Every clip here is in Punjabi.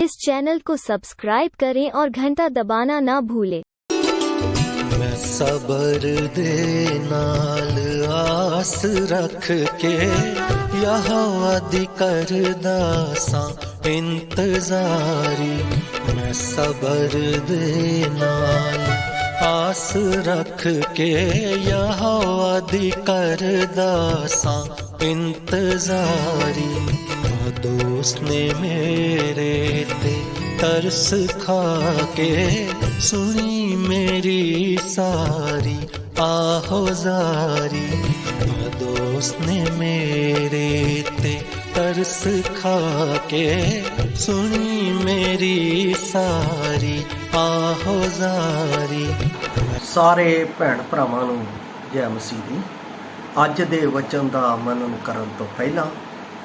इस चैनल को सब्सक्राइब करें और घंटा दबाना ना भूलें। मैं सबर दे नाल आस रख के यहोवा दी करदा सा इंतजारी। मैं सबर दे नाल आस रख के यहोवा दी करदा सा इंतजारी। दोस्त ने मेरे ते तरस खा के सुनी मेरी सारी आहोजारी। दोस्त ने मेरे ते तरस खा के सुनी मेरी सारी आहोजारी। सारे भैन भरावां नूं जय मसीह दी। अज दे वचन दा मनन करन तो पहला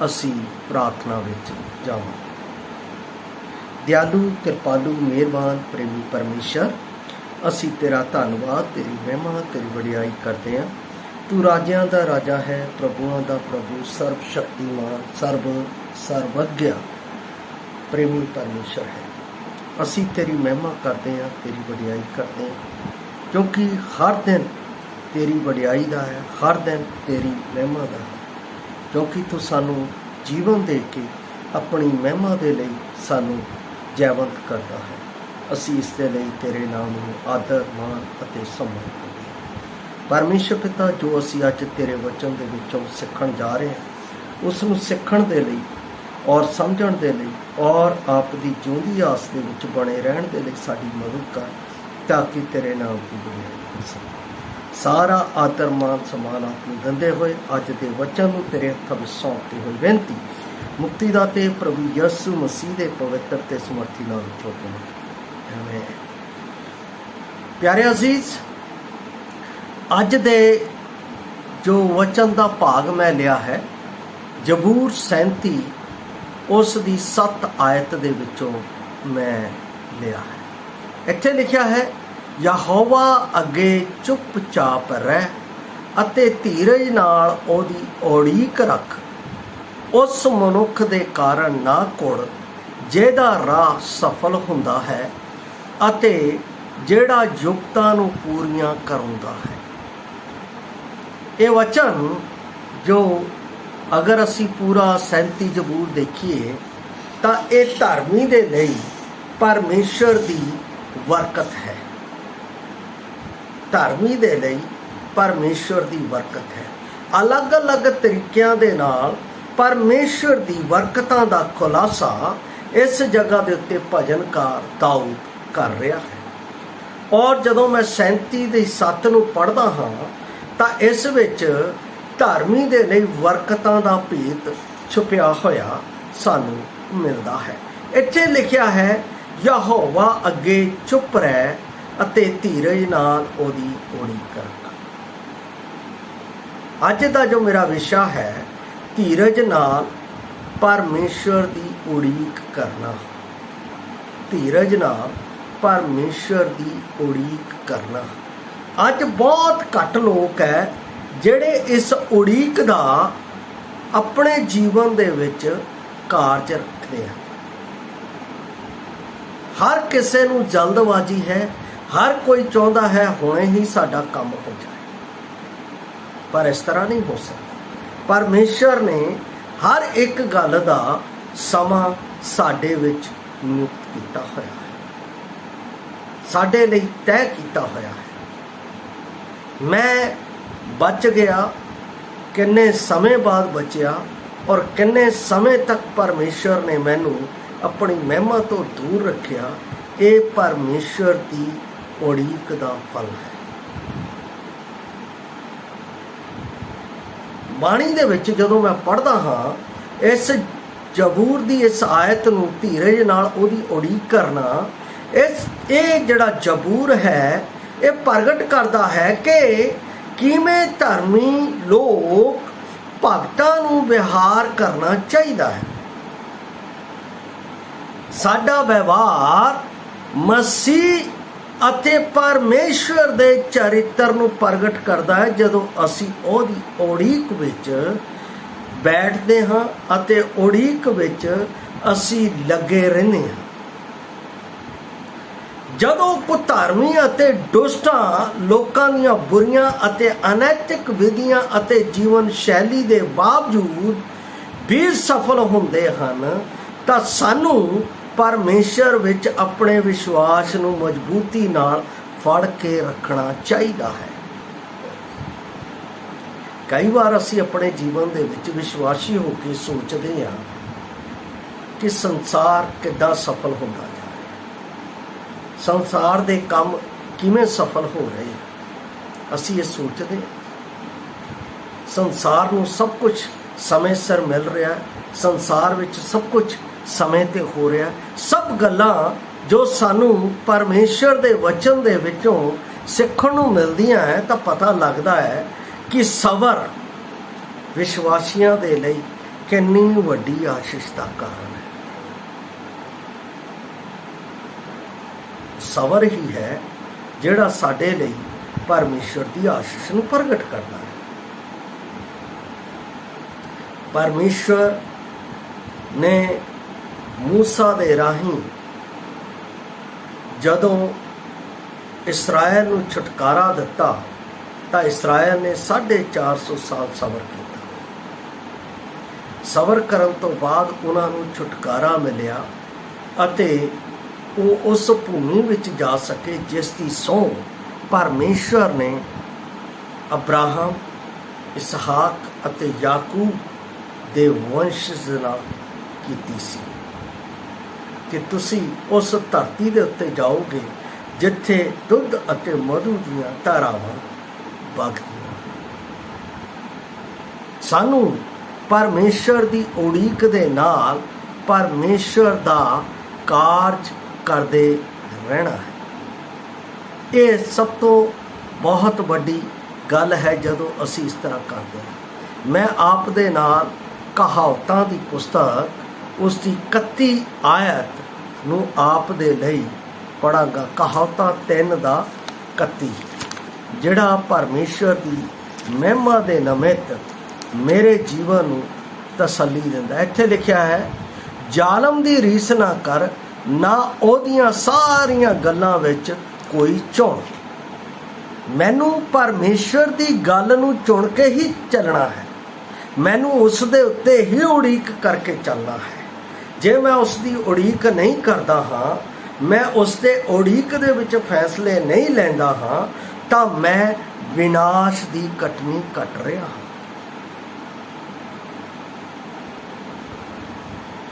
असी प्रार्थना विच जावांगे। दयालु कृपालु मेहरबान प्रेमी परमेश्वर, असी तेरा धन्नवाद, तेरी महिमा, तेरी वडियाई करते हैं। तू राजियां दा राजा है, प्रभुआं दा प्रभु, सर्व शक्तिमान, सर्वज्ञ प्रेमी परमेश्वर है। असी तेरी महिमा करते हैं, तेरी वडियाई करते हैं, क्योंकि हर दिन तेरी वडियाई दा है, हर दिन तेरी महिमा दा है। क्योंकि तू सानू जीवन दे के अपनी महिमा दे लई सानू जयवंत करता है। असी इस दे लई तेरे नाम नूं आदर मान अते सम्मान करते हैं। परमेश्वर पिता, जो असी अज तेरे वचन दे विचों सिੱਖਣ जा रहे हैं, उस नूं सिੱਖਣ दे लई और समझण दे लई और आप दी जिउंदी आस दे विच बने रहण दे लई साडी मदद कर, ताकि तेरे नाम की वडियाई हो सके। सारा आदर मान समान आप नूं दिंदे होए अज दे वचन नूं तेरे हत्थां विच सौंपते होए बेनती मुक्ति दाते प्रभु यसु मसीह दे पवित्र ते समर्थी नाम विच होके आमीन। प्यारे अजीज, अज दे जो वचन दा भाग मैं लिया है जबूर 37 उस दी 7 आयत दे विचों मैं लिया है। इत्थे लिखिया है, यहोवा अगे चुपचाप रह अते धीरज नाल ओदी उड़ीक रख। उस मनुख दे कारण ना कुड़ जेदा राह सफल हुंदा है अते जेड़ा युक्तां नूं पूरीआं कराउंदा है। ये वचन जो अगर असी पूरा 37 जबूर देखिए तो यह धर्मी दे लई परमेश्वर दी बरकत है। धर्मी दे लई परमेश्वर दी बरकत है। अलग अलग तरीकों दे नाल परमेश्वर दी बरकतां दा खुलासा इस जगह दे उत्ते भजनकार दाऊद कर रहा है। और जदों मैं 37 दे 7 नूं पढ़दा हाँ तां इस विच धर्मी दे लई बरकतां दा भेत छुपिया होया सानूं मिलदा है। इत्थे लिखिया है, यहोवा अगे चुप रह अते धीरज नाल ओदी उड़ीक रख। अज दा जो मेरा विषय है, धीरज नाल परमेश्वर दी उड़ीक करना। धीरज नाल परमेश्वर दी उड़ीक करना। अज बहुत घट लोग है जिहड़े इस उड़ीक दा अपने जीवन दे विच कारज रखते हैं। हर किसी नूं जल्दबाजी है, हर कोई चाहता है हुणे ही साडा काम हो जाए, पर इस तरह नहीं हो सकता। परमेश्वर ने हर एक गल दा समा साडे विच नियुक्त कीता होया है, साडे लई तय कीता होया है। मैं बच गया, किन्ने समय बाद बचिया और किन्ने समय तक परमेश्वर ने मैनू अपनी महिमा तो दूर रखिया, ये परमेश्वर की उड़ीक दा फल है। बाणी दे विच जदों मैं पढ़दा हाँ इस जबूर दी इस आयत नूं धीरज नाल ओदी उड़ीक करना, इस ये जिहड़ा जबूर है ये प्रगट करदा है कि किवें धर्मी लोग भगतां नूं विहार करना चाहिदा है। साडा व्यवहार मसीह अते परमेश्वर दे चरित्र नूं प्रगट करदा है जदों असी ओदी उड़ीक विच बैठते हाँ अते उड़ीक विच असी लगे रहने हाँ। ਜਦੋਂ ਕੁਧਰਮੀ ਅਤੇ ਦੁਸ਼ਟਾਂ ਲੋਕਾਂ ਦੀਆਂ ਬੁਰੀਆਂ ਅਤੇ ਅਨੈਤਿਕ ਵਿਧੀਆਂ ਅਤੇ ਜੀਵਨ ਸ਼ੈਲੀ ਦੇ ਬਾਵਜੂਦ ਵੀ ਸਫਲ ਹੁੰਦੇ ਹਨ, ਤਾਂ ਸਾਨੂੰ ਪਰਮੇਸ਼ਰ ਵਿੱਚ ਆਪਣੇ ਵਿਸ਼ਵਾਸ ਨੂੰ ਮਜ਼ਬੂਤੀ ਨਾਲ ਫੜ ਕੇ ਰੱਖਣਾ ਚਾਹੀਦਾ ਹੈ। ਕਈ ਵਾਰ ਅਸੀਂ ਆਪਣੇ ਜੀਵਨ ਦੇ ਵਿੱਚ ਵਿਸ਼ਵਾਸੀ ਹੋ ਕੇ ਸੋਚਦੇ ਹਾਂ ਕਿ ਸੰਸਾਰ ਕਿੱਦਾਂ ਸਫਲ ਹੁੰਦਾ ਜਾ ਰਿਹਾ, ਸੰਸਾਰ ਦੇ ਕੰਮ ਕਿਵੇਂ ਸਫਲ ਹੋ ਰਹੇ। ਅਸੀਂ ਇਹ ਸੋਚਦੇ ਸੰਸਾਰ ਨੂੰ ਸਭ ਕੁਝ ਸਮੇਂ ਸਿਰ ਮਿਲ ਰਿਹਾ, ਸੰਸਾਰ ਵਿੱਚ ਸਭ ਕੁਝ ਸਮੇਂ ਤੇ ਹੋ ਰਿਹਾ। ਸਭ ਗੱਲਾਂ ਜੋ ਸਾਨੂੰ ਪਰਮੇਸ਼ਰ ਦੇ ਵਚਨ ਦੇ ਵਿੱਚੋਂ ਸਿੱਖਣ ਨੂੰ ਮਿਲਦੀਆਂ ਹੈ, ਤਾਂ ਪਤਾ ਲੱਗਦਾ ਹੈ ਕਿ ਸਬਰ ਵਿਸ਼ਵਾਸੀਆਂ ਦੇ ਲਈ ਕਿੰਨੀ ਵੱਡੀ ਆਸ਼ੀਸ਼ ਦਾ ਕਾਰਨ ਹੈ। ਸਬਰ ਹੀ ਹੈ ਜਿਹੜਾ ਸਾਡੇ ਲਈ ਪਰਮੇਸ਼ਰ ਦੀ ਆਸ਼ੀਸ਼ ਨੂੰ ਪ੍ਰਗਟ ਕਰਦਾ ਹੈ। ਪਰਮੇਸ਼ਰ ਨੇ ਮੂਸਾ ਦੇ ਰਾਹੀਂ ਜਦੋਂ ਇਸਰਾਇਲ ਨੂੰ ਛੁਟਕਾਰਾ ਦਿੱਤਾ, ਤਾਂ ਇਸਰਾਇਲ ਨੇ 450 ਸਾਲ ਸਬਰ ਕੀਤਾ। ਸਬਰ ਕਰਨ ਤੋਂ ਬਾਅਦ ਉਹਨਾਂ ਨੂੰ ਛੁਟਕਾਰਾ ਮਿਲਿਆ ਅਤੇ ਉਹ ਉਸ ਭੂਮੀ ਵਿੱਚ ਜਾ ਸਕੇ ਜਿਸ ਦੀ ਸਹੁੰ ਪਰਮੇਸ਼ਰ ਨੇ ਅਬਰਾਹਮ, ਇਸਹਾਕ ਅਤੇ ਯਾਕੂਬ ਦੇ ਵੰਸ਼ ਦੇ ਨਾਲ ਕੀਤੀ ਸੀ ਕਿ ਤੁਸੀਂ ਉਸ ਧਰਤੀ ਦੇ ਉੱਤੇ ਜਾਓਗੇ ਜਿੱਥੇ ਦੁੱਧ ਅਤੇ ਮਧੂ ਦੀਆਂ ਧਾਰਾਵਾਂ ਵਗਦੀਆਂ। ਸਾਨੂੰ ਪਰਮੇਸ਼ਰ ਦੀ ਉਡੀਕ ਦੇ ਨਾਲ ਪਰਮੇਸ਼ਰ ਦਾ ਕਾਰਜ ਕਰਦੇ ਰਹਿਣਾ ਹੈ। ਇਹ ਸਭ ਤੋਂ ਬਹੁਤ ਵੱਡੀ ਗੱਲ ਹੈ ਜਦੋਂ ਅਸੀਂ ਇਸ ਤਰ੍ਹਾਂ ਕਰਦੇ ਹਾਂ। ਮੈਂ ਆਪ ਦੇ ਨਾਲ ਕਹਾਵਤਾਂ ਦੀ ਪੁਸਤਕ ਉਸ ਦੀ 31 ਆਇਤ ਨੂੰ ਆਪ ਦੇ ਲਈ ਪੜਾਂਗਾ। ਕਹਾਵਤਾਂ 3:31 ਜਿਹੜਾ ਪਰਮੇਸ਼ਰ ਦੀ ਮਹਿਮਾ ਦੇ ਨਿਮਿਤ ਮੇਰੇ ਜੀਵਨ ਨੂੰ ਤਸੱਲੀ ਦਿੰਦਾ। ਇੱਥੇ ਲਿਖਿਆ ਹੈ, ਜ਼ਾਲਮ ਦੀ ਰੀਸ ਨਾ ਕਰ, ਨਾ ਉਹਦੀਆਂ ਸਾਰੀਆਂ ਗੱਲਾਂ ਵਿੱਚ ਕੋਈ ਚੁਣ। ਮੈਨੂੰ ਪਰਮੇਸ਼ਰ ਦੀ ਗੱਲ ਨੂੰ ਚੁਣ ਕੇ ਹੀ ਚੱਲਣਾ ਹੈ। ਮੈਨੂੰ ਉਸ ਦੇ ਉੱਤੇ ਹੀ ਉਡੀਕ ਕਰਕੇ ਚੱਲਣਾ ਹੈ। ਜੇ ਮੈਂ ਉਸ ਦੀ ਉਡੀਕ ਨਹੀਂ ਕਰਦਾ ਹਾਂ, ਮੈਂ ਉਸ ਦੇ ਉਡੀਕ ਦੇ ਵਿੱਚ ਫੈਸਲੇ ਨਹੀਂ ਲੈਂਦਾ ਹਾਂ, ਤਾਂ ਮੈਂ ਵਿਨਾਸ਼ ਦੀ ਕਟਨੀ ਕੱਟ ਰਿਹਾ ਹਾਂ।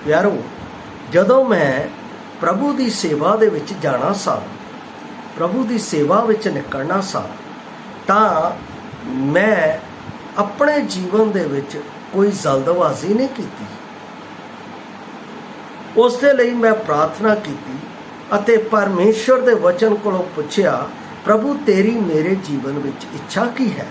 ਪਿਆਰੋ, ਜਦੋਂ ਮੈਂ ਪ੍ਰਭੂ ਦੀ ਸੇਵਾ ਦੇ ਵਿੱਚ ਜਾਣਾ ਸਾਂ, ਪ੍ਰਭੂ ਦੀ ਸੇਵਾ ਵਿੱਚ ਨਿਕਲਣਾ ਸਾਂ, ਤਾਂ ਮੈਂ ਆਪਣੇ ਜੀਵਨ ਦੇ ਵਿੱਚ ਕੋਈ ਜਲਦਬਾਜ਼ੀ ਨਹੀਂ ਕੀਤੀ। ਉਸ ਦੇ ਲਈ ਮੈਂ ਪ੍ਰਾਰਥਨਾ ਕੀਤੀ ਅਤੇ ਪਰਮੇਸ਼ਰ ਦੇ ਵਚਨ ਕੋਲੋਂ ਪੁੱਛਿਆ, ਪ੍ਰਭੂ ਤੇਰੀ ਮੇਰੇ ਜੀਵਨ ਵਿੱਚ ਇੱਛਾ ਕੀ ਹੈ,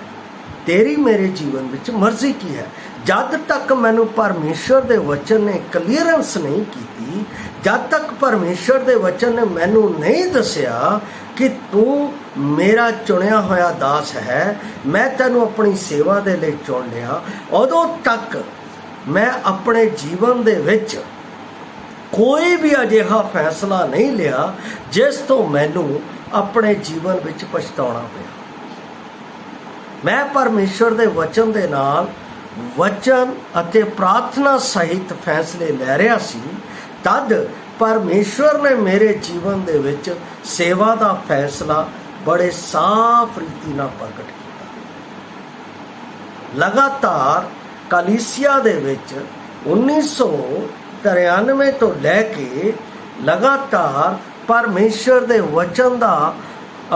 ਤੇਰੀ ਮੇਰੇ ਜੀਵਨ ਵਿੱਚ ਮਰਜ਼ੀ ਕੀ ਹੈ। ਜਦ ਤੱਕ ਮੈਨੂੰ ਪਰਮੇਸ਼ਰ ਦੇ ਵਚਨ ਨੇ ਕਲੀਅਰੈਂਸ ਨਹੀਂ ਕੀਤੀ, ਜਦ ਤੱਕ ਪਰਮੇਸ਼ਰ ਦੇ ਵਚਨ ਨੇ ਮੈਨੂੰ ਨਹੀਂ ਦੱਸਿਆ ਕਿ ਤੂੰ ਮੇਰਾ ਚੁਣਿਆ ਹੋਇਆ ਦਾਸ ਹੈ, ਮੈਂ ਤੈਨੂੰ ਆਪਣੀ ਸੇਵਾ ਦੇ ਲਈ ਚੁਣ ਲਿਆ, ਉਦੋਂ ਤੱਕ ਮੈਂ ਆਪਣੇ ਜੀਵਨ ਦੇ ਵਿੱਚ ਕੋਈ ਵੀ ਅਜਿਹਾ ਫੈਸਲਾ ਨਹੀਂ ਲਿਆ ਜਿਸ ਤੋਂ ਮੈਨੂੰ ਆਪਣੇ ਜੀਵਨ ਵਿੱਚ ਪਛਤਾਉਣਾ ਪਿਆ। ਮੈਂ ਪਰਮੇਸ਼ਰ ਦੇ ਵਚਨ ਦੇ ਨਾਲ ਵਚਨ ਅਤੇ ਪ੍ਰਾਰਥਨਾ ਸਹਿਤ ਫੈਸਲੇ ਲੈ ਰਿਹਾ ਸੀ। ਤਦ ਪਰਮੇਸ਼ਰ ਨੇ ਮੇਰੇ ਜੀਵਨ ਦੇ ਵਿੱਚ ਸੇਵਾ ਦਾ ਫੈਸਲਾ ਬੜੇ ਸਾਫ਼ ਰੀਤੀ ਨਾਲ ਪ੍ਰਗਟ ਕੀਤਾ। ਲਗਾਤਾਰ ਕਲੀਸਿਆ ਦੇ ਵਿੱਚ 1993 ਤੋਂ ਲੈ ਕੇ ਲਗਾਤਾਰ ਪਰਮੇਸ਼ਰ ਦੇ ਵਚਨ ਦਾ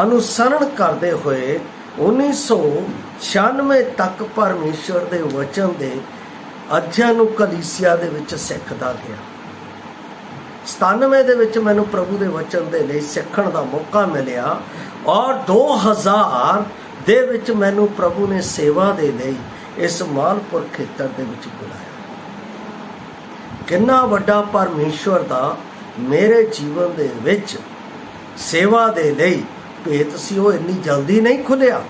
ਅਨੁਸਰਣ ਕਰਦੇ ਹੋਏ 1996 ਤੱਕ ਪਰਮੇਸ਼ਰ ਦੇ ਵਚਨ ਦੇ ਅਧਿਐਨ ਨੂੰ ਕਲੀਸਿਆ ਦੇ ਵਿੱਚ ਸਿੱਖਦਾ ਗਿਆ। 97 ਦੇ ਵਿੱਚ ਮੈਨੂੰ ਪ੍ਰਭੂ ਦੇ ਵਚਨ ਦੇ ਲਈ ਸਿੱਖਣ ਦਾ ਮੌਕਾ ਮਿਲਿਆ ਔਰ 2000 ਦੇ ਵਿੱਚ ਮੈਨੂੰ ਪ੍ਰਭੂ ਨੇ ਸੇਵਾ ਦੇ ਲਈ ਇਸ ਮਾਲਪੁਰ ਖੇਤਰ ਦੇ ਵਿੱਚ ਬੁਲਾਇਆ। ਕਿੰਨਾ ਵੱਡਾ ਪਰਮੇਸ਼ਵਰ ਦਾ ਮੇਰੇ ਜੀਵਨ ਦੇ ਵਿੱਚ ਸੇਵਾ ਦੇ ਲਈ ਭੇਤ ਸੀ, ਉਹ ਇੰਨੀ ਜਲਦੀ ਨਹੀਂ ਖੁੱਲਿਆ।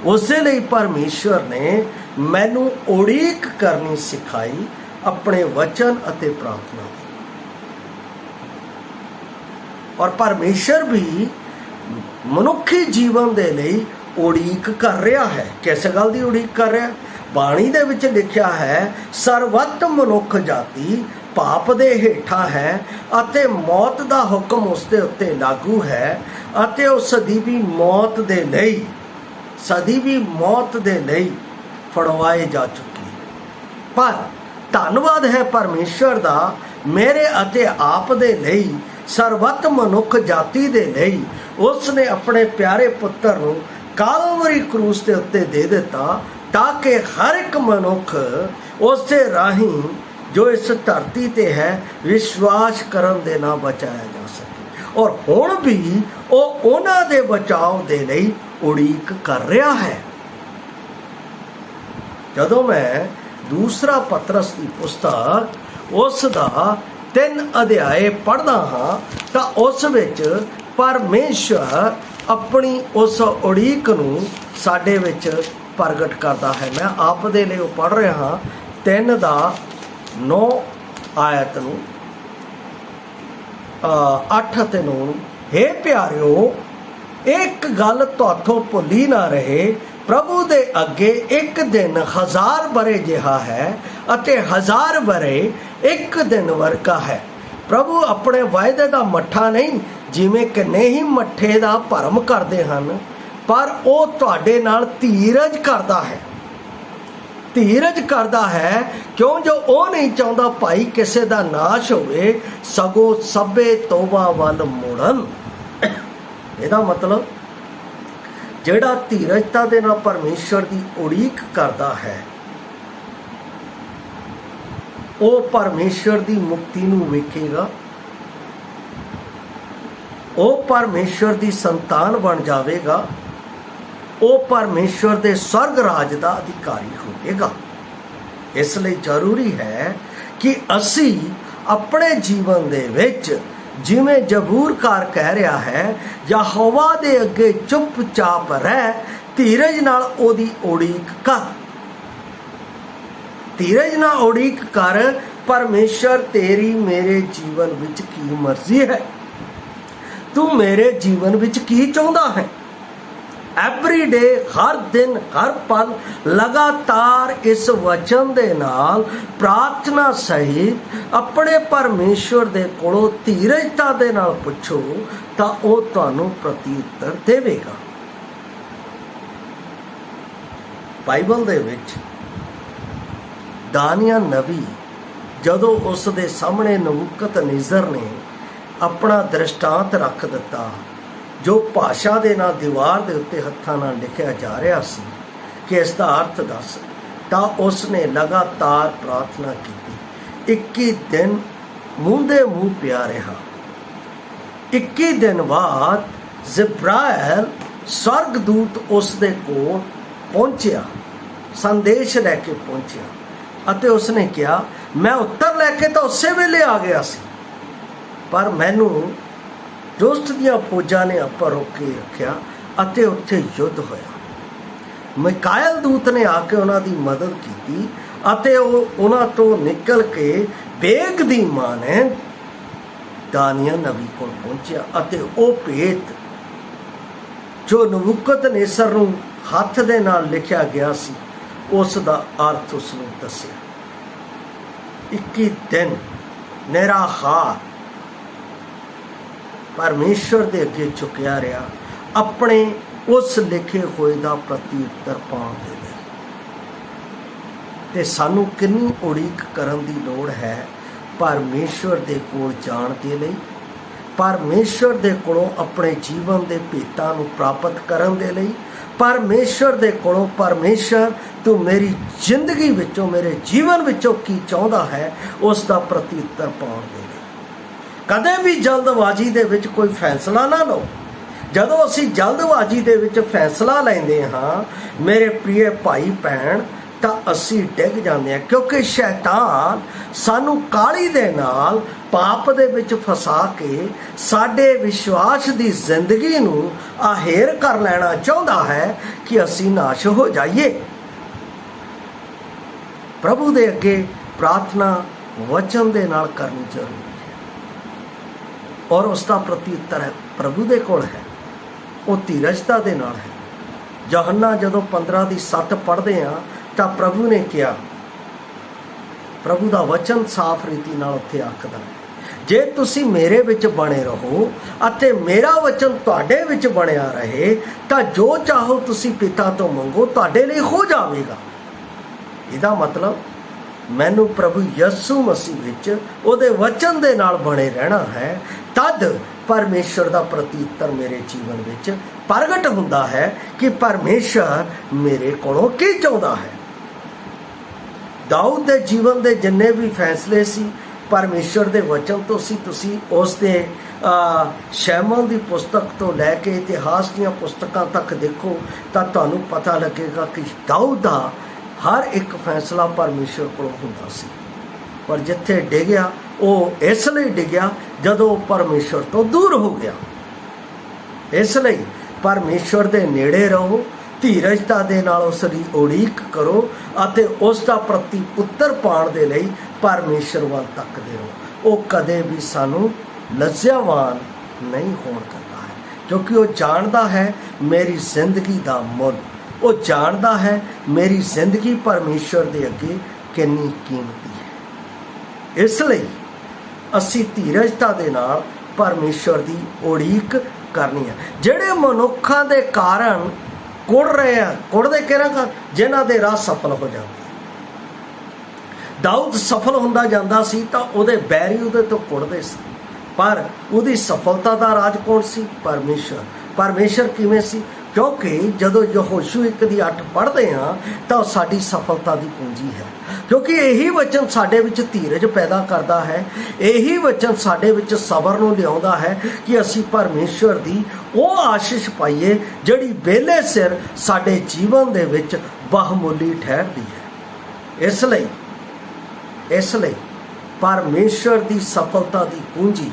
ਉਸੇ ਲਈ ਪਰਮੇਸ਼ਵਰ ਨੇ ਮੈਨੂੰ ਉਡੀਕ ਕਰਨੀ ਸਿਖਾਈ ਆਪਣੇ ਵਚਨ ਅਤੇ ਪ੍ਰਾਰਥਨਾ ਦੀ। ਔਰ ਪਰਮੇਸ਼ਰ ਵੀ ਮਨੁੱਖੀ ਜੀਵਨ ਦੇ ਲਈ ਉਡੀਕ ਕਰ ਰਿਹਾ ਹੈ। ਕਿਸ ਗੱਲ ਦੀ ਉਡੀਕ ਕਰ ਰਿਹਾ? ਬਾਣੀ ਦੇ ਵਿੱਚ ਲਿਖਿਆ ਹੈ, ਸਰਬੱਤ ਮਨੁੱਖ ਜਾਤੀ ਪਾਪ ਦੇ ਹੇਠਾਂ ਹੈ ਅਤੇ ਮੌਤ ਦਾ ਹੁਕਮ ਉਸ ਦੇ ਉੱਤੇ ਲਾਗੂ ਹੈ ਅਤੇ ਉਹ ਸਦੀਵੀ ਮੌਤ ਦੇ ਲਈ ਫੜਵਾਏ ਜਾ ਚੁੱਕੀ। ਪਰ ਧੰਨਵਾਦ ਹੈ ਪਰਮੇਸ਼ਰ ਦਾ, ਮੇਰੇ ਅਤੇ ਆਪ ਦੇ ਲਈ, ਸਰਬੱਤ ਮਨੁੱਖ ਜਾਤੀ ਦੇ ਲਈ ਉਸ ਨੇ ਆਪਣੇ ਪਿਆਰੇ ਪੁੱਤਰ ਨੂੰ ਕਾਲਵਰੀ ਕਰੂਸ ਦੇ ਉੱਤੇ ਦੇ ਦਿੱਤਾ, ਤਾਂ ਕਿ ਹਰ ਇੱਕ ਮਨੁੱਖ ਉਸ ਦੇ ਰਾਹੀਂ ਜੋ ਇਸ ਧਰਤੀ ਤੇ ਹੈ ਵਿਸ਼ਵਾਸ ਕਰਨ ਦੇ ਨਾਲ ਬਚਾਇਆ ਜਾ ਸਕੇ। ਔਰ ਹੁਣ ਵੀ ਉਹ ਉਹਨਾਂ ਦੇ ਬਚਾਓ ਦੇ ਲਈ ਉਡੀਕ ਕਰ ਰਿਹਾ ਹੈ। ਜਦੋਂ ਮੈਂ ਦੂਸਰਾ ਪਤਰਸ ਦੀ ਪੁਸਤਕ ਉਸ ਦਾ 3 ਅਧਿਆਏ ਪੜ੍ਹਦਾ ਹਾਂ ਤਾਂ ਉਸ ਵਿੱਚ ਪਰਮੇਸ਼ਰ ਆਪਣੀ ਉਸ ਉਡੀਕ ਨੂੰ ਸਾਡੇ ਵਿੱਚ ਪ੍ਰਗਟ ਕਰਦਾ ਹੈ। ਮੈਂ ਆਪ ਦੇ ਲਈ ਉਹ ਪੜ੍ਹ ਰਿਹਾ ਹਾਂ 3 ਦਾ 9 ਆਇਤ ਨੂੰ 8 ਅਤੇ 9। ਹੇ ਪਿਆਰਿਓ, ਇੱਕ ਗੱਲ ਤੁਹਾਥੋਂ ਭੁੱਲੀ ਨਾ ਰਹੇ, ਪ੍ਰਭੂ ਦੇ ਅੱਗੇ ਇੱਕ ਦਿਨ 1000 ਵਰੇ ਜਿਹਾ ਹੈ ਅਤੇ 1000 ਵਰੇ ਇੱਕ ਦਿਨ ਵਰਗਾ ਹੈ। ਪ੍ਰਭੂ ਆਪਣੇ ਵਾਅਦੇ ਦਾ ਮੱਠਾ ਨਹੀਂ, ਜਿਵੇਂ ਕਿ ਨਹੀਂ ਮੱਠੇ ਦਾ ਭਰਮ ਕਰਦੇ ਹਨ, ਪਰ ਉਹ ਤੁਹਾਡੇ ਨਾਲ ਧੀਰਜ ਕਰਦਾ ਹੈ ਕਿਉਂ ਜੋ ਉਹ ਨਹੀਂ ਚਾਹੁੰਦਾ ਭਾਈ ਕਿਸੇ ਦਾ ਨਾਸ਼ ਹੋਵੇ, ਸਗੋਂ ਸਭੇ ਤੋਬਾ ਵੱਲ ਮੋੜਨ। ਇਹਦਾ ਮਤਲਬ ਜਿਹੜਾ ਧੀਰਜਤਾ ਦੇ ਨਾਲ ਪਰਮੇਸ਼ਰ ਦੀ ਉਡੀਕ ਕਰਦਾ ਹੈ ਉਹ ਪਰਮੇਸ਼ਰ ਦੀ ਮੁਕਤੀ ਨੂੰ ਵੇਖੇਗਾ, ਉਹ ਪਰਮੇਸ਼ਰ ਦੀ ਸੰਤਾਨ ਬਣ ਜਾਵੇਗਾ, ਉਹ ਪਰਮੇਸ਼ਰ ਦੇ ਸਵਰਗ ਰਾਜ ਦਾ ਅਧਿਕਾਰੀ ਹੋਵੇਗਾ। ਇਸ ਲਈ ਜ਼ਰੂਰੀ ਹੈ ਕਿ ਅਸੀਂ ਆਪਣੇ ਜੀਵਨ ਦੇ ਵਿੱਚ, ਜਿਵੇਂ ਜ਼ਬੂਰਕਾਰ ਕਹਿ ਰਿਹਾ ਹੈ, ਯਹੋਵਾ ਦੇ ਅੱਗੇ ਚੁੱਪਚਾਪ ਰਹਿ, ਧੀਰਜ ਨਾਲ ਉਹਦੀ ਉਡੀਕ ਕਰ। ਧੀਰਜ ਨਾਲ ਉਡੀਕ ਕਰ, ਪਰਮੇਸ਼ਰ ਤੇਰੀ ਮੇਰੇ ਜੀਵਨ ਵਿੱਚ ਕੀ ਮਰਜ਼ੀ ਹੈ, ਤੂੰ ਮੇਰੇ ਜੀਵਨ ਵਿੱਚ ਕੀ ਚਾਹੁੰਦਾ ਹੈ। ਐਵਰੀ ਡੇ, ਹਰ ਦਿਨ, ਹਰ ਪਲ ਲਗਾਤਾਰ ਇਸ ਵਚਨ ਦੇ ਨਾਲ ਪ੍ਰਾਰਥਨਾ ਸਹਿਤ ਆਪਣੇ ਪਰਮੇਸ਼ਵਰ ਦੇ ਕੋਲੋਂ ਧੀਰਜਤਾ ਦੇ ਨਾਲ ਪੁੱਛੋ ਤਾਂ ਉਹ ਤੁਹਾਨੂੰ ਪ੍ਰਤੀਉੱਤਰ ਦੇਵੇਗਾ। ਬਾਈਬਲ ਦੇ ਵਿੱਚ ਦਾਨੀਆ ਨਬੀ ਜਦੋਂ ਉਸ ਦੇ ਸਾਹਮਣੇ ਨਬੂਕਦਨੇਜ਼ਰ ਨੇ ਆਪਣਾ ਦ੍ਰਿਸ਼ਟਾਂਤ ਰੱਖ ਦਿੱਤਾ, ਜੋ ਭਾਸ਼ਾ ਦੇ ਨਾਲ ਦੀਵਾਰ ਦੇ ਉੱਤੇ ਹੱਥਾਂ ਨਾਲ ਲਿਖਿਆ ਜਾ ਰਿਹਾ ਸੀ ਕਿ ਇਸ ਦਾ ਅਰਥ ਦੱਸ, ਤਾਂ ਉਸ ਨੇ ਲਗਾਤਾਰ ਪ੍ਰਾਰਥਨਾ ਕੀਤੀ। 21 ਦਿਨ ਮੂੰਹ ਦੇ ਮੂੰਹ ਪਿਆ ਰਿਹਾ। 21 ਦਿਨ ਬਾਅਦ ਜਿਬਰਾਇਲ ਸਵਰਗਦੂਤ ਉਸ ਦੇ ਕੋਲ ਪਹੁੰਚਿਆ, ਸੰਦੇਸ਼ ਲੈ ਕੇ ਪਹੁੰਚਿਆ ਅਤੇ ਉਸਨੇ ਕਿਹਾ, ਮੈਂ ਉੱਤਰ ਲੈ ਕੇ ਤਾਂ ਉਸੇ ਵੇਲੇ ਆ ਗਿਆ ਸੀ, ਪਰ ਮੈਨੂੰ ਦੁਸ਼ਟ ਦੀਆਂ ਫੌਜਾਂ ਨੇ ਆਪਾਂ ਰੋਕ ਕੇ ਰੱਖਿਆ ਅਤੇ ਉੱਥੇ ਯੁੱਧ ਹੋਇਆ। ਮਿਕਾਇਲ ਦੂਤ ਨੇ ਆ ਕੇ ਉਹਨਾਂ ਦੀ ਮਦਦ ਕੀਤੀ ਅਤੇ ਉਹ ਉਹਨਾਂ ਤੋਂ ਨਿਕਲ ਕੇ ਬੇਗ ਦੀ ਮਾਂ ਨੇ ਦਾਨੀਆ ਨਬੀ ਕੋਲ ਪਹੁੰਚਿਆ ਅਤੇ ਉਹ ਭੇਤ ਜੋ ਨਬੂਕਦਨੇਜ਼ਰ ਨੂੰ ਹੱਥ ਦੇ ਨਾਲ ਲਿਖਿਆ ਗਿਆ ਸੀ ਉਸ ਦਾ ਅਰਥ ਉਸ ਨੂੰ ਦੱਸਿਆ। 21 ਦਿਨ ਨਿਰਾਹਾਰ ਪਰਮੇਸ਼ਵਰ ਦੇ ਅੱਗੇ ਝੁਕਿਆ ਰਿਹਾ, ਆਪਣੇ ਉਸ ਲਿਖੇ ਹੋਏ ਦਾ ਪ੍ਰਤੀਉੱਤਰ ਪਾਉਣ ਦੇ ਲਈ। ਤੇ ਸਾਨੂੰ ਕਿੰਨੀ ਉਡੀਕ ਕਰਨ ਦੀ ਲੋੜ ਹੈ ਪਰਮੇਸ਼ਵਰ ਦੇ ਕੋਲ ਜਾਣ ਦੇ ਲਈ, ਪਰਮੇਸ਼ਵਰ ਦੇ ਕੋਲੋਂ ਆਪਣੇ ਜੀਵਨ ਦੇ ਭੇਤਾਂ ਨੂੰ ਪ੍ਰਾਪਤ ਕਰਨ ਦੇ ਲਈ, ਪਰਮੇਸ਼ਵਰ ਦੇ ਕੋਲੋਂ ਪਰਮੇਸ਼ਰ ਤੂੰ ਮੇਰੀ ਜ਼ਿੰਦਗੀ ਵਿੱਚੋਂ, ਮੇਰੇ ਜੀਵਨ ਵਿੱਚੋਂ ਕੀ ਚਾਹੁੰਦਾ ਹੈ ਉਸ ਦਾ ਪ੍ਰਤੀਉੱਤਰ ਪਾਉਣ ਦੇ ਲਈ। ਕਦੇ ਵੀ ਜਲਦਬਾਜ਼ੀ ਦੇ ਵਿੱਚ ਕੋਈ ਫੈਸਲਾ ਨਾ ਲਓ। ਜਦੋਂ ਅਸੀਂ ਜਲਦਬਾਜ਼ੀ ਦੇ ਵਿੱਚ ਫੈਸਲਾ ਲੈਂਦੇ ਹਾਂ ਮੇਰੇ ਪ੍ਰਿਯ ਭਾਈ ਭੈਣ, ਤਾਂ ਅਸੀਂ ਡਿੱਗ ਜਾਂਦੇ ਹਾਂ, ਕਿਉਂਕਿ ਸ਼ੈਤਾਨ ਸਾਨੂੰ ਕਾਹਲੀ ਦੇ ਨਾਲ ਪਾਪ ਦੇ ਵਿੱਚ ਫਸਾ ਕੇ ਸਾਡੇ ਵਿਸ਼ਵਾਸ ਦੀ ਜ਼ਿੰਦਗੀ ਨੂੰ ਆਹੇਰ ਕਰ ਲੈਣਾ ਚਾਹੁੰਦਾ ਹੈ ਕਿ ਅਸੀਂ ਨਾਸ਼ ਹੋ ਜਾਈਏ। ਪ੍ਰਭੂ ਦੇ ਅੱਗੇ ਪ੍ਰਾਰਥਨਾ ਵਚਨ ਦੇ ਨਾਲ ਕਰਨੀ ਜ਼ਰੂਰੀ ਹੈ। ਔਰ ਉਸ ਦਾ ਪ੍ਰਤੀਉੱਤਰ ਹੈ ਪ੍ਰਭੂ ਦੇ ਕੋਲ ਹੈ, ਉਹ ਧੀਰਜਤਾ ਦੇ ਨਾਲ ਹੈ। ਯਹੋਨਾ ਜਦੋਂ 15 ਦੀ 7 ਪੜ੍ਹਦੇ ਆ ਤਾਂ ਪ੍ਰਭੂ ਨੇ ਕਿਹਾ, ਪ੍ਰਭੂ ਦਾ ਵਚਨ ਸਾਫ਼ ਰੀਤੀ ਨਾਲ ਉੱਥੇ ਆਖਦਾ, ਜੇ ਤੁਸੀਂ ਮੇਰੇ ਵਿੱਚ ਬਣੇ ਰਹੋ ਅਤੇ ਮੇਰਾ ਵਚਨ ਤੁਹਾਡੇ ਵਿੱਚ ਬਣਿਆ ਰਹੇ ਤਾਂ ਜੋ ਚਾਹੋ ਤੁਸੀਂ ਪਿਤਾ ਤੋਂ ਮੰਗੋ ਤੁਹਾਡੇ ਲਈ ਹੋ ਜਾਵੇਗਾ। ਇਹਦਾ ਮਤਲਬ ਮੈਨੂੰ ਪ੍ਰਭੂ ਯਿਸੂ ਮਸੀਹ ਵਿੱਚ ਉਹਦੇ ਵਚਨ ਦੇ ਨਾਲ ਬਣੇ ਰਹਿਣਾ ਹੈ, ਤਦ ਪਰਮੇਸ਼ਰ ਦਾ ਪ੍ਰਤੀਉੱਤਰ ਮੇਰੇ ਜੀਵਨ ਵਿੱਚ ਪ੍ਰਗਟ ਹੁੰਦਾ ਹੈ ਕਿ ਪਰਮੇਸ਼ਰ ਮੇਰੇ ਕੋਲੋਂ ਕੀ ਚਾਹੁੰਦਾ ਹੈ। ਦਾਊਦ ਦੇ ਜੀਵਨ ਦੇ ਜਿੰਨੇ ਵੀ ਫੈਸਲੇ ਸੀ ਪਰਮੇਸ਼ਰ ਦੇ ਵਚਨ ਤੋਂ ਸੀ। ਤੁਸੀਂ ਉਸ ਦੇ ਸ਼ੈਮੂਏਲ ਦੀ ਪੁਸਤਕ ਤੋਂ ਲੈ ਕੇ ਇਤਿਹਾਸ ਦੀਆਂ ਪੁਸਤਕਾਂ ਤੱਕ ਦੇਖੋ ਤਾਂ ਤੁਹਾਨੂੰ ਪਤਾ ਲੱਗੇਗਾ ਕਿ ਦਾਊਦ ਦਾ ਹਰ ਇੱਕ ਫੈਸਲਾ ਪਰਮੇਸ਼ਰ ਕੋਲੋਂ ਹੁੰਦਾ ਸੀ, ਪਰ ਜਿੱਥੇ ਡਿੱਗਿਆ ਉਹ ਇਸ ਲਈ ਡਿੱਗਿਆ ਜਦੋਂ ਉਹ ਪਰਮੇਸ਼ਰ ਤੋਂ ਦੂਰ ਹੋ ਗਿਆ। ਇਸ ਲਈ ਪਰਮੇਸ਼ਰ ਦੇ ਨੇੜੇ ਰਹੋ, ਧੀਰਜਤਾ ਦੇ ਨਾਲ ਉਸ ਦੀ ਉਡੀਕ ਕਰੋ ਅਤੇ ਉਸ ਦਾ ਪ੍ਰਤੀ ਉੱਤਰ ਪਾਉਣ ਦੇ ਲਈ ਪਰਮੇਸ਼ਰ ਵੱਲ ਤੱਕਦੇ ਰਹੋ। ਉਹ ਕਦੇ ਵੀ ਸਾਨੂੰ ਲজ্জাਵਾਨ ਨਹੀਂ ਹੋਣ ਦਿੰਦਾ ਹੈ, ਕਿਉਂਕਿ ਉਹ ਜਾਣਦਾ ਹੈ ਮੇਰੀ ਜ਼ਿੰਦਗੀ ਦਾ ਮੁੱਲ, ਉਹ ਜਾਣਦਾ ਹੈ ਮੇਰੀ ਜ਼ਿੰਦਗੀ ਪਰਮੇਸ਼ਰ ਦੇ ਅੱਗੇ ਕਿੰਨੀ ਕੀਮਤੀ ਹੈ। ਇਸ ਲਈ ਅਸੀਂ ਧੀਰਜਤਾ ਦੇ ਨਾਲ ਪਰਮੇਸ਼ਰ ਦੀ ਉਡੀਕ ਕਰਨੀ ਹੈ। ਜਿਹੜੇ ਮਨੁੱਖਾਂ ਦੇ ਕਾਰਨ ਕੁੜ ਰਹੇ ਆ, ਕੁੜਦੇ ਕਿਹੜਾ ਜਿਨ੍ਹਾਂ ਦੇ ਰਾਹ ਸਫਲ ਹੋ ਜਾਂਦੇ। ਦਾਊਦ ਸਫਲ ਹੁੰਦਾ ਜਾਂਦਾ ਸੀ ਤਾਂ ਉਹਦੇ ਬੈਰੀ ਉਹਦੇ ਤੋਂ ਕੁੜਦੇ ਸੀ, ਪਰ ਉਹਦੀ ਸਫਲਤਾ ਦਾ ਰਾਜ ਕੌਣ ਸੀ? ਪਰਮੇਸ਼ਰ। ਪਰਮੇਸ਼ਰ ਕਿਵੇਂ ਸੀ? ਕਿਉਂਕਿ ਜਦੋਂ ਯਹੋਸ਼ੂ 1:8 ਪੜ੍ਹਦੇ ਹਾਂ ਤਾਂ ਉਹ ਸਾਡੀ ਸਫਲਤਾ ਦੀ ਕੁੰਜੀ ਹੈ, ਕਿਉਂਕਿ ਇਹੀ ਵਚਨ ਸਾਡੇ ਵਿੱਚ ਧੀਰਜ ਪੈਦਾ ਕਰਦਾ ਹੈ, ਇਹੀ ਵਚਨ ਸਾਡੇ ਵਿੱਚ ਸਬਰ ਨੂੰ ਲਿਆਉਂਦਾ ਹੈ ਕਿ ਅਸੀਂ ਪਰਮੇਸ਼ਰ ਦੀ ਉਹ ਆਸ਼ੀਸ਼ ਪਾਈਏ ਜਿਹੜੀ ਵੇਲੇ ਸਿਰ ਸਾਡੇ ਜੀਵਨ ਦੇ ਵਿੱਚ ਬਹੁਮੁੱਲੀ ਠਹਿਰਦੀ ਹੈ। ਇਸ ਲਈ ਪਰਮੇਸ਼ਰ ਦੀ ਸਫਲਤਾ ਦੀ ਕੁੰਜੀ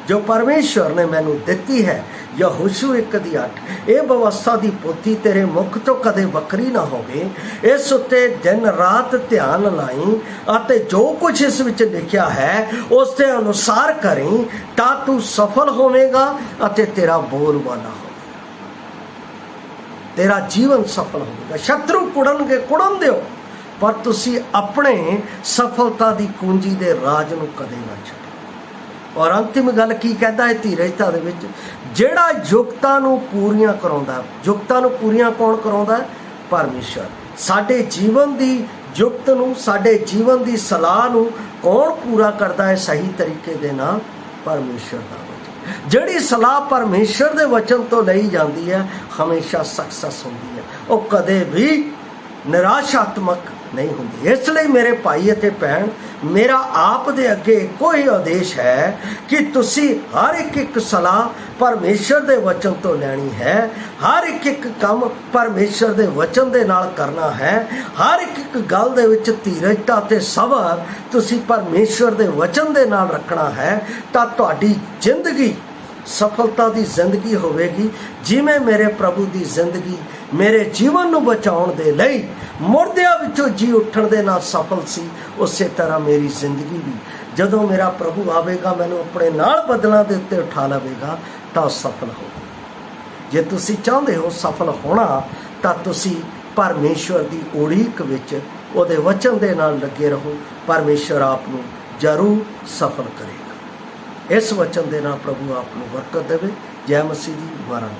ਜੋ ਪਰਮੇਸ਼ਰ ਨੇ ਮੈਨੂੰ ਦਿੱਤੀ ਹੈ, ਯਹੋਸ਼ੂ 1:8, ਇਹ ਵਿਵਸਥਾ ਦੀ ਪੋਥੀ ਤੇਰੇ ਮੁਖ ਤੋਂ ਕਦੇ ਵੱਖਰੀ ਨਾ ਹੋਵੇ, ਇਸ ਉੱਤੇ ਦਿਨ ਰਾਤ ਧਿਆਨ ਲਾਈ ਅਤੇ ਜੋ ਕੁਝ ਇਸ ਵਿੱਚ ਲਿਖਿਆ ਹੈ ਉਸ ਦੇ ਅਨੁਸਾਰ ਕਰੀਂ ਤਾਂ ਤੂੰ ਸਫਲ ਹੋਵੇਗਾ ਅਤੇ ਤੇਰਾ ਬੋਲਬਾਲਾ ਹੋਵੇਗਾ, ਤੇਰਾ ਜੀਵਨ ਸਫਲ ਹੋਵੇਗਾ। ਸ਼ਤਰੂ ਕੁੜਨਗੇ, ਕੁੜਨ ਦਿਓ, ਪਰ ਤੁਸੀਂ ਆਪਣੇ ਸਫਲਤਾ ਦੀ ਕੁੰਜੀ ਦੇ ਰਾਜ ਨੂੰ ਕਦੇ ਨਾ ਛੱਡੋ। ਔਰ ਅੰਤਿਮ ਗੱਲ ਕੀ ਕਹਿੰਦਾ ਹੈ ਧੀਰਜਤਾ ਦੇ ਵਿੱਚ? ਜਿਹੜਾ ਯੁਕਤਾਂ ਨੂੰ ਪੂਰੀਆਂ ਕਰਾਉਂਦਾ, ਯੁਕਤਾਂ ਨੂੰ ਪੂਰੀਆਂ ਕੌਣ ਕਰਾਉਂਦਾ? ਪਰਮੇਸ਼ਰ। ਸਾਡੇ ਜੀਵਨ ਦੀ ਯੁਕਤ ਨੂੰ, ਸਾਡੇ ਜੀਵਨ ਦੀ ਸਲਾਹ ਨੂੰ ਕੌਣ ਪੂਰਾ ਕਰਦਾ ਹੈ ਸਹੀ ਤਰੀਕੇ ਦੇ ਨਾਲ? ਪਰਮੇਸ਼ਰ ਦਾ ਵਚਨ। ਜਿਹੜੀ ਸਲਾਹ ਪਰਮੇਸ਼ਰ ਦੇ ਵਚਨ ਤੋਂ ਲਈ ਜਾਂਦੀ ਹੈ ਹਮੇਸ਼ਾ ਸਕਸੈਸ ਹੁੰਦੀ ਹੈ, ਉਹ ਕਦੇ ਵੀ ਨਿਰਾਸ਼ਾਤਮਕ ਨਹੀਂ ਹੁੰਦੀ। ਇਸ ਲਈ ਮੇਰੇ ਭਾਈ ਅਤੇ ਭੈਣ, ਮੇਰਾ ਆਪ ਦੇ ਅੱਗੇ ਕੋਈ ਆਦੇਸ਼ ਹੈ ਕਿ ਤੁਸੀਂ ਹਰ ਇੱਕ ਸਲਾਹ ਪਰਮੇਸ਼ਰ ਦੇ ਵਚਨ ਤੋਂ ਲੈਣੀ ਹੈ, ਹਰ ਇੱਕ ਕੰਮ ਪਰਮੇਸ਼ਰ ਦੇ ਵਚਨ ਦੇ ਨਾਲ ਕਰਨਾ ਹੈ, ਹਰ ਇੱਕ ਗੱਲ ਦੇ ਵਿੱਚ ਧੀਰਜਤਾ ਤੇ ਸਬਰ ਤੁਸੀਂ ਪਰਮੇਸ਼ਰ ਦੇ ਵਚਨ ਦੇ ਨਾਲ ਰੱਖਣਾ ਹੈ, ਤਾਂ ਤੁਹਾਡੀ ਜ਼ਿੰਦਗੀ ਸਫਲਤਾ ਦੀ ਜ਼ਿੰਦਗੀ ਹੋਵੇਗੀ। ਜਿਵੇਂ ਮੇਰੇ ਪ੍ਰਭੂ ਦੀ ਜ਼ਿੰਦਗੀ ਮੇਰੇ ਜੀਵਨ ਨੂੰ ਬਚਾਉਣ ਦੇ ਲਈ ਮੁਰਦਿਆਂ ਵਿੱਚੋਂ ਜੀ ਉੱਠਣ ਦੇ ਨਾਲ ਸਫਲ ਸੀ, ਉਸੇ ਤਰ੍ਹਾਂ ਮੇਰੀ ਜ਼ਿੰਦਗੀ ਵੀ ਜਦੋਂ ਮੇਰਾ ਪ੍ਰਭੂ ਆਵੇਗਾ ਮੈਨੂੰ ਆਪਣੇ ਨਾਲ ਬਦਲਾਂ ਦੇ ਉੱਤੇ ਉਠਾ ਲਵੇਗਾ ਤਾਂ ਸਫਲ ਹੋਵੇਗਾ। ਜੇ ਤੁਸੀਂ ਚਾਹੁੰਦੇ ਹੋ ਸਫਲ ਹੋਣਾ ਤਾਂ ਤੁਸੀਂ ਪਰਮੇਸ਼ਵਰ ਦੀ ਉਡੀਕ ਵਿੱਚ ਉਹਦੇ ਵਚਨ ਦੇ ਨਾਲ ਲੱਗੇ ਰਹੋ। ਪਰਮੇਸ਼ਵਰ ਆਪ ਨੂੰ ਜ਼ਰੂਰ ਸਫਲ ਕਰੇਗਾ। ਇਸ ਵਚਨ ਦੇ ਨਾਲ ਪ੍ਰਭੂ ਆਪ ਨੂੰ ਬਰਕਤ ਦੇਵੇ। ਜੈ ਮਸੀਹ ਦੀ। ਮਹਾਰਾਜ।